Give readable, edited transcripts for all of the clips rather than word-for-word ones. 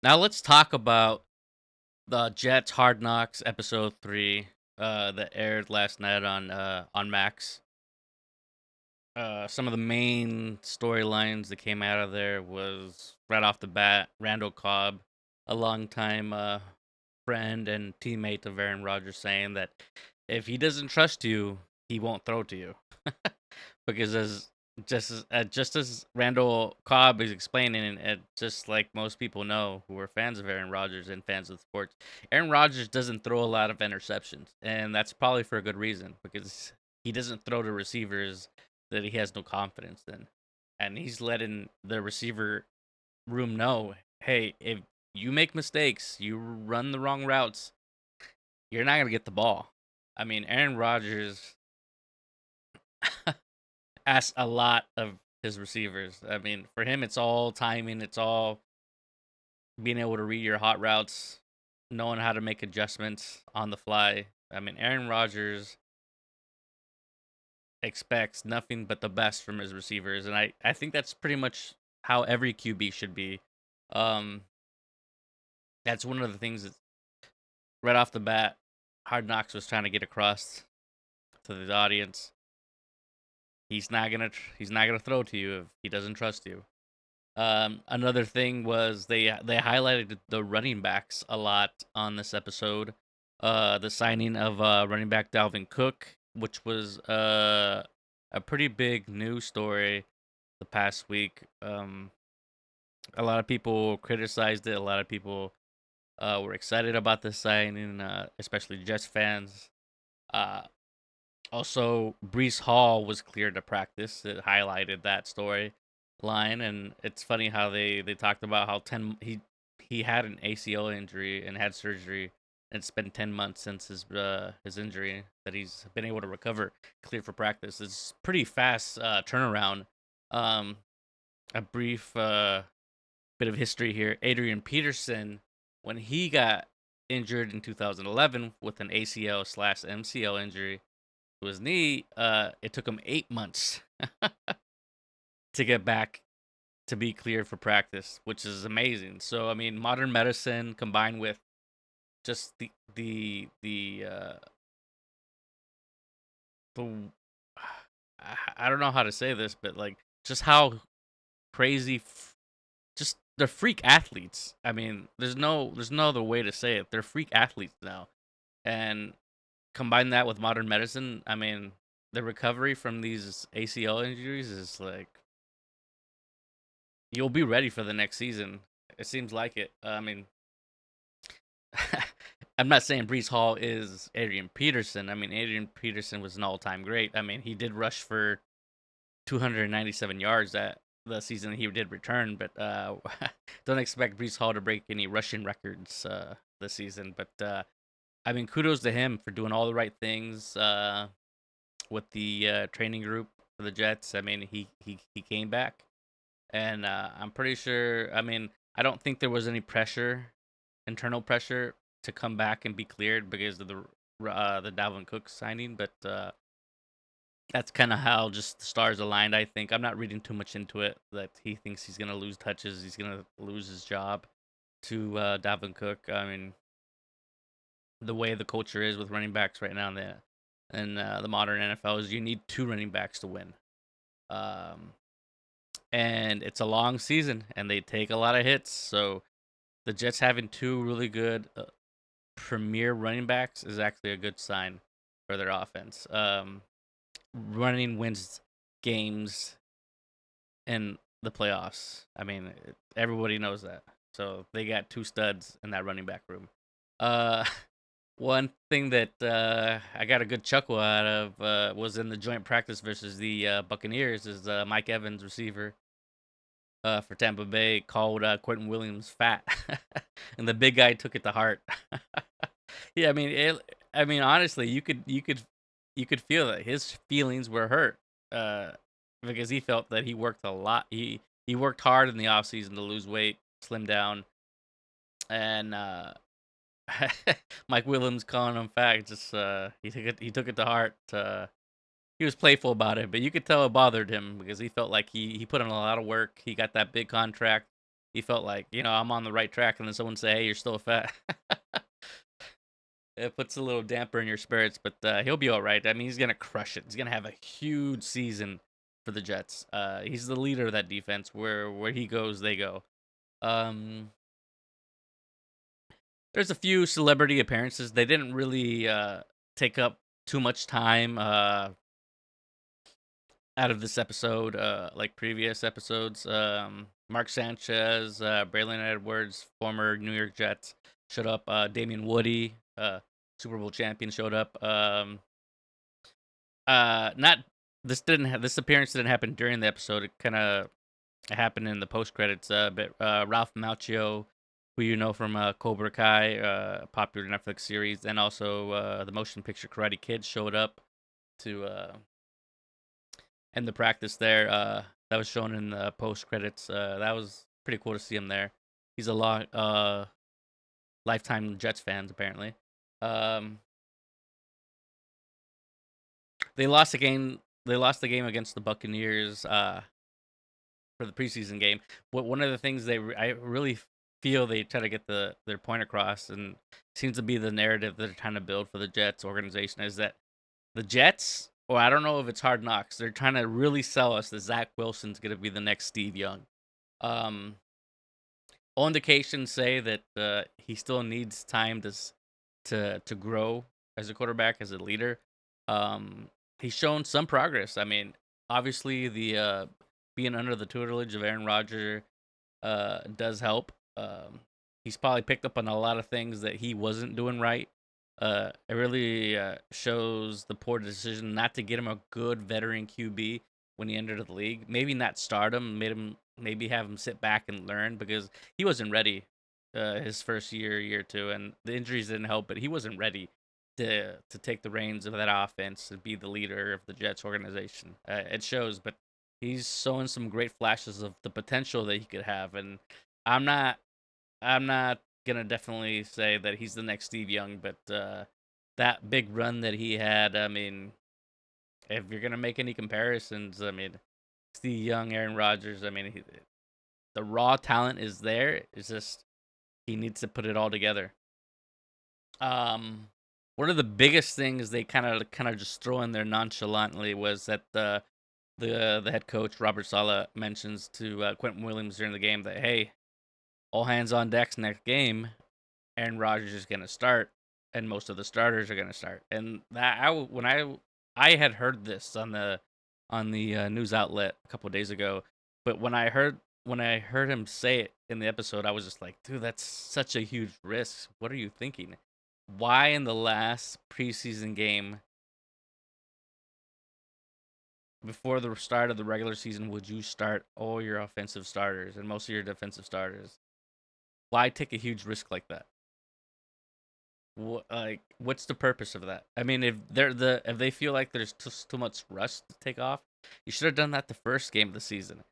Now let's talk about the Jets Hard Knocks episode 3 that aired last night on Max. Some of the main storylines that came out of there was right off the bat Randall Cobb, a longtime friend and teammate of Aaron Rodgers, saying that if he doesn't trust you, he won't throw to you. Because just as Randall Cobb is explaining, and just like most people know who are fans of Aaron Rodgers and fans of sports, Aaron Rodgers doesn't throw a lot of interceptions, and that's probably for a good reason because he doesn't throw to receivers that he has no confidence in, and he's letting the receiver room know, hey, if you make mistakes, you run the wrong routes, you're not gonna get the ball. I mean, Aaron Rodgers asks a lot of his receivers. I mean, for him, it's all timing. It's all being able to read your hot routes, knowing how to make adjustments on the fly. I mean, Aaron Rodgers expects nothing but the best from his receivers, and I think that's pretty much how every QB should be. Um, that's one of the things that right off the bat, Hard Knocks was trying to get across to the audience. He's not gonna throw to you if he doesn't trust you. Another thing was they highlighted the running backs a lot on this episode. The signing of running back Dalvin Cook, which was a pretty big news story the past week. A lot of people criticized it. A lot of people were excited about this signing, especially Jets fans. Uh, Also, Brees Hall was cleared to practice. It highlighted that story line, and it's funny how they talked about how he had an ACL injury and had surgery, and it's been 10 months since his injury that he's been able to recover, clear for practice. It's pretty fast turnaround. Um, a brief bit of history here. Adrian Peterson, when he got injured in 2011 with an ACL slash MCL injury to his knee, it took him 8 months to get back to be cleared for practice, which is amazing. So I mean, modern medicine combined with just the I don't know how to say this, but like just how crazy, just they're freak athletes. I mean, there's no other way to say it. They're freak athletes now, and combine that with modern medicine. I mean, the recovery from these ACL injuries is like you'll be ready for the next season. It seems like it. I mean, I'm not saying Brees Hall is Adrian Peterson. I mean, Adrian Peterson was an all-time great. I mean, he did rush for 297 yards that the season he did return, but don't expect Brees Hall to break any rushing records this season. But I mean, kudos to him for doing all the right things with the training group for the Jets. I mean, he came back, and I'm pretty sure. I mean, I don't think there was any pressure, internal pressure, to come back and be cleared because of the Dalvin Cook signing, but that's kind of how just the stars aligned. I think I'm not reading too much into it. That he thinks he's gonna lose touches, he's gonna lose his job to Dalvin Cook. I mean, the way the culture is with running backs right now in the modern NFL is you need two running backs to win. Um, and it's a long season, and they take a lot of hits. So the Jets having two really good premier running backs is actually a good sign for their offense. Running wins games in the playoffs. I mean, everybody knows that. So they got two studs in that running back room. Uh, One thing that I got a good chuckle out of was in the joint practice versus the Buccaneers is Mike Evans, receiver for Tampa Bay, called Quentin Williams fat, and the big guy took it to heart. Yeah, I mean, honestly, you could feel that his feelings were hurt uh, because he felt that he worked a lot. He worked hard in the off season to lose weight, slim down, and Mike Williams calling him fat. Just he took it to heart. He was playful about it, but you could tell it bothered him because he felt like he put in a lot of work. He got that big contract. he felt like, I'm on the right track, and then someone say, "Hey, you're still fat." It puts a little damper in your spirits, but he'll be all right. I mean, he's gonna crush it. He's gonna have a huge season for the Jets. He's the leader of that defense. Where he goes, they go. Um, there's a few celebrity appearances. They didn't really take up too much time out of this episode, like previous episodes. Mark Sanchez, Braylon Edwards, former New York Jets, showed up. Damian Woody, Super Bowl champion, showed up. Not this appearance didn't happen during the episode. It kind of happened in the post credits. But Ralph Macchio, who you know from Cobra Kai, popular Netflix series, and also the motion picture Karate Kid, showed up to end the practice there. That was shown in the post credits. That was pretty cool to see him there. He's a lifetime Jets fans apparently. They lost the game. They lost the game against the Buccaneers for the preseason game. One of the things I really feel they try to get their point across, and seems to be the narrative they're trying to build for the Jets organization, is that the Jets, or I don't know if it's Hard Knocks, they're trying to really sell us that Zach Wilson's going to be the next Steve Young. Um, all indications say that he still needs time to grow as a quarterback, as a leader. Um, he's shown some progress. I mean, obviously the being under the tutelage of Aaron Rodgers does help. He's probably picked up on a lot of things that he wasn't doing right. It really shows the poor decision not to get him a good veteran QB when he entered the league. Maybe not start him, maybe have him sit back and learn, because he wasn't ready his first year two, and the injuries didn't help. But he wasn't ready to take the reins of that offense and be the leader of the Jets organization. It shows, but he's showing some great flashes of the potential that he could have, and I'm not I'm not gonna definitely say that he's the next Steve Young, but that big run that he had, I mean, if you're gonna make any comparisons, I mean, Steve Young, Aaron Rodgers, I mean, the raw talent is there. It's just he needs to put it all together. Um, One of the biggest things they kind of just throw in there nonchalantly was that the head coach Robert Saleh mentions to Quentin Williams during the game that, hey, all hands on deck next game. Aaron Rodgers is going to start, and most of the starters are going to start. And when I had heard this on the news outlet a couple of days ago, but when I heard him say it in the episode, I was just like, dude, that's such a huge risk. What are you thinking? Why in the last preseason game before the start of the regular season would you start all your offensive starters and most of your defensive starters? Why take a huge risk like that? What's the purpose of that? I mean, if they feel like there's just too much rust to take off, you should have done that the first game of the season.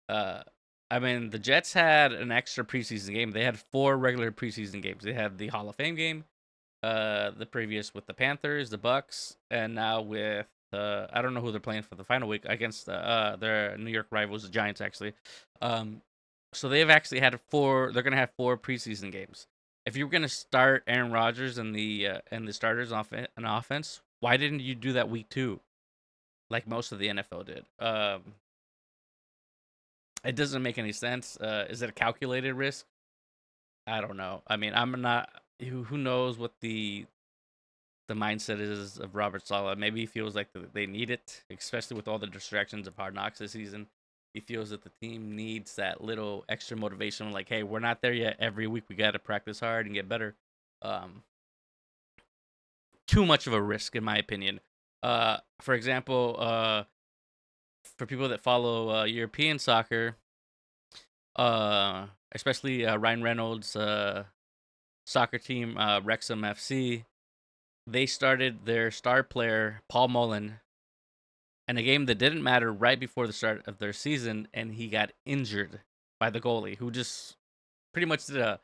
Uh, I mean, the Jets had an extra preseason game. They had 4 regular preseason games. They had the Hall of Fame game, the previous with the Panthers, the Bucks, and now with I don't know who they're playing for the final week against their New York rivals, the Giants, actually. Um, so they've actually had 4. They're gonna have 4 preseason games. If you were gonna start Aaron Rodgers and the starters on offense, why didn't you do that week 2, like most of the NFL did? It doesn't make any sense. Is it a calculated risk? I don't know. I mean, I'm not. Who knows what the mindset is of Robert Saleh? Maybe he feels like they need it, especially with all the distractions of Hard Knocks this season. He feels that the team needs that little extra motivation, like, hey, we're not there yet. Every week we got to practice hard and get better. Um, Too much of a risk, in my opinion. For example, for people that follow European soccer, especially Ryan Reynolds' soccer team, Wrexham FC, they started their star player Paul Mullen in a game that didn't matter right before the start of their season, and he got injured by the goalie, who just pretty much did a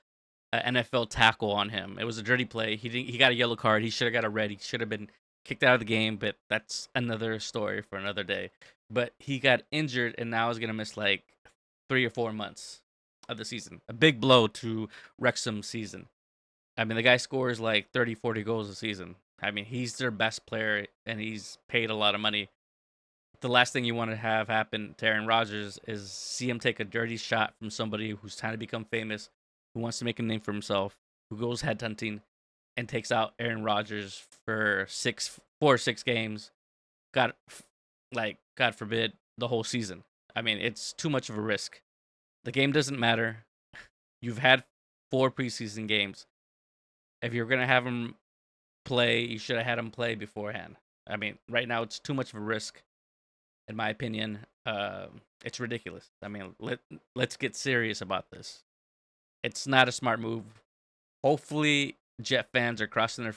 NFL tackle on him. It was a dirty play. He got a yellow card. He should have got a red. He should have been kicked out of the game, but that's another story for another day. But he got injured and now is gonna miss like 3 or 4 months. of the season. A big blow to Wrexham's season. I mean, the guy scores like 30, 40 goals a season. I mean, he's their best player, and he's paid a lot of money. The last thing you want to have happen to Aaron Rodgers is see him take a dirty shot from somebody who's trying to become famous, who wants to make a name for himself, who goes headhunting, and takes out Aaron Rodgers for 4 or 6 games. God, God forbid, the whole season. I mean, it's too much of a risk. The game doesn't matter. You've had 4 preseason games. If you're gonna have him play, you should have had him play beforehand. I mean, right now it's too much of a risk, in my opinion. It's ridiculous. I mean, let's get serious about this. It's not a smart move. Hopefully, Jet fans are crossing their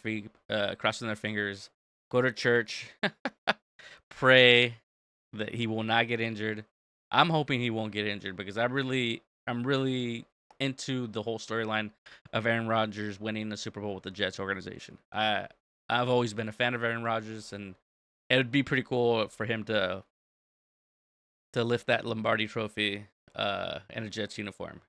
fingers. Go to church, pray that he will not get injured. I'm hoping he won't get injured because I'm really into the whole storyline of Aaron Rodgers winning the Super Bowl with the Jets organization. I've always been a fan of Aaron Rodgers, and it would be pretty cool for him to lift that Lombardi Trophy in a Jets uniform.